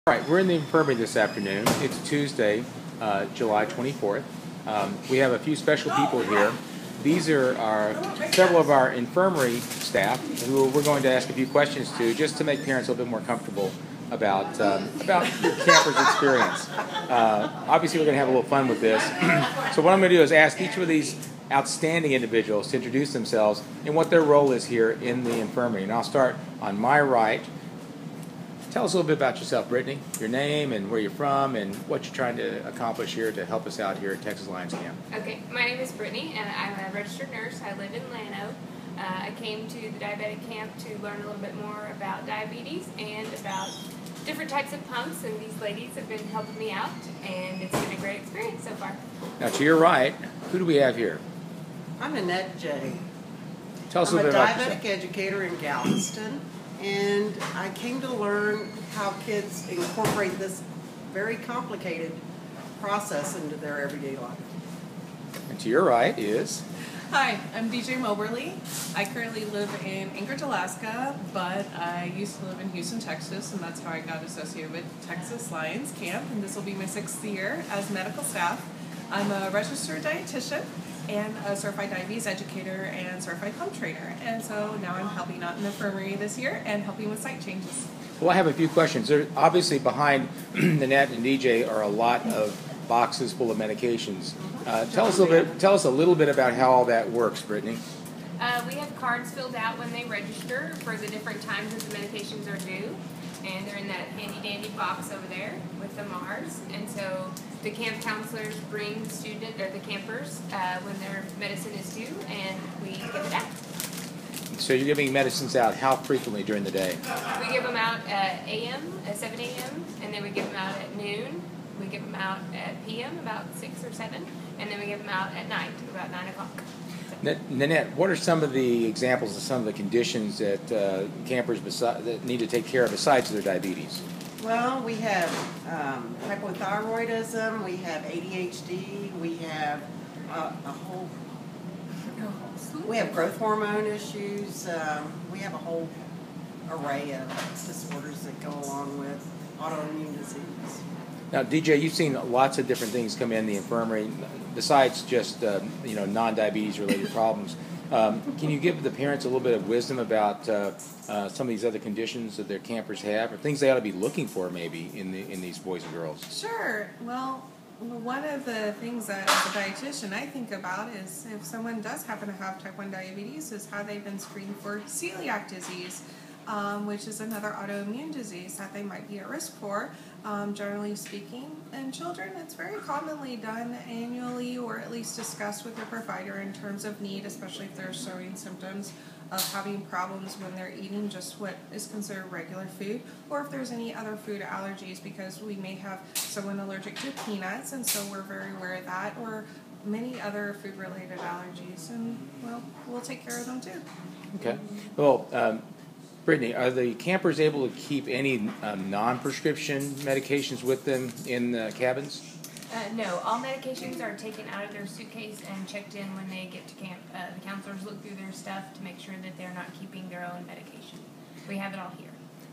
All right, we're in the infirmary this afternoon. It's Tuesday, July 24th. We have a few special people here. These are several of our infirmary staff who we're going to ask a few questions to, just to make parents a little bit more comfortable about the camper's experience. Obviously, we're going to have a little fun with this. So what I'm going to do is ask each of these outstanding individuals to introduce themselves and what their role is here in the infirmary. And I'll start on my right. Tell us a little bit about yourself, Brittany, your name and where you're from and what you're trying to accomplish here to help us out here at Texas Lions Camp. Okay, my name is Brittany and I'm a registered nurse. I live in Llano. I came to the diabetic camp to learn a little bit more about diabetes and about different types of pumps, and these ladies have been helping me out, and it's been a great experience so far. Now, to your right, who do we have here? I'm Annette J. Tell us I'm a little bit about diabetic educator in Galveston, and I came to learn how kids incorporate this very complicated process into their everyday life. And to your right is... Hi, I'm DJ Moberly. I currently live in Anchorage, Alaska, but I used to live in Houston, Texas, and that's how I got associated with Texas Lions Camp, and this will be my 6th year as medical staff. I'm a registered dietitian and a certified diabetes educator and certified pump trainer, and so now I'm helping out in the infirmary this year and helping with site changes. Well, I have a few questions. There, obviously, behind Nanette and DJ are a lot of boxes full of medications. Tell us a little bit about how all that works, Brittany. We have cards filled out when they register for the different times that the medications are due, and they're in that handy dandy box over there with the Mars. And so the camp counselors bring the campers when their medicine is due, and we give it out. So you're giving medicines out how frequently during the day? We give them out at 7 a.m., and then we give them out at noon. We give them out at p.m., about 6 or 7, and then we give them out at night, about 9 o'clock. Nanette, what are some of the examples of some of the conditions that campers that need to take care of besides their diabetes? Well, we have hypothyroidism, we have ADHD, we have we have growth hormone issues, we have a whole array of disorders that go along with autoimmune disease. Now, DJ, you've seen lots of different things come in the infirmary besides just non-diabetes related problems. Can you give the parents a little bit of wisdom about some of these other conditions that their campers have, or things they ought to be looking for maybe in these boys and girls? Sure. Well, one of the things that as a dietitian I think about is if someone does happen to have type 1 diabetes, is how they've been screened for celiac disease, which is another autoimmune disease that they might be at risk for. Generally speaking, in children, it's very commonly done annually or at least discussed with their provider in terms of need, especially if they're showing symptoms of having problems when they're eating just what is considered regular food, or if there's any other food allergies, because we may have someone allergic to peanuts, and so we're very aware of that, or many other food-related allergies, and well, we'll take care of them too. Okay. Well, Brittany, are the campers able to keep any non-prescription medications with them in the cabins? No, all medications are taken out of their suitcase and checked in when they get to camp. The counselors look through their stuff to make sure that they're not keeping their own medication. We have it all here.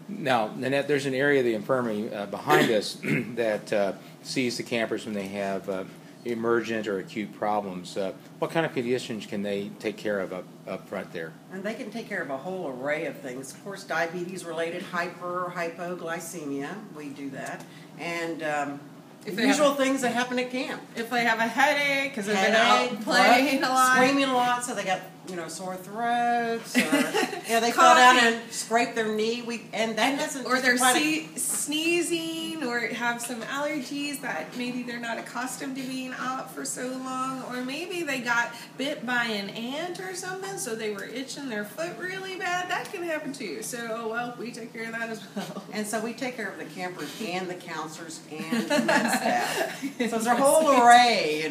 Now, Nanette, there's an area of the infirmary behind us that sees the campers when they have emergent or acute problems. What kind of conditions can they take care of up front there? And they can take care of a whole array of things. Of course, diabetes-related hypoglycemia, we do that. And usual things that happen at camp. If they have a headache because they've been out playing a lot, screaming a lot, so they got sore throats, or they fall down and scrape their knee. And that doesn't. Or they're sneezing, or have some allergies that maybe they're not accustomed to being out for so long, or maybe they got bit by an ant or something, so they were itching their foot really bad. That can happen too. So, well, we take care of that as well. And so we take care of the campers and the counselors and the med staff. So it's a whole array,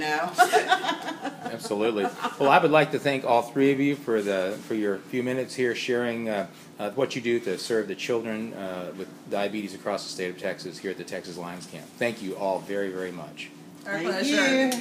Absolutely. Well, I would like to thank all three of you for your few minutes here sharing what you do to serve the children with diabetes across the state of Texas here at the Texas Lions Camp. Thank you all very, very much. Our pleasure. Thank you.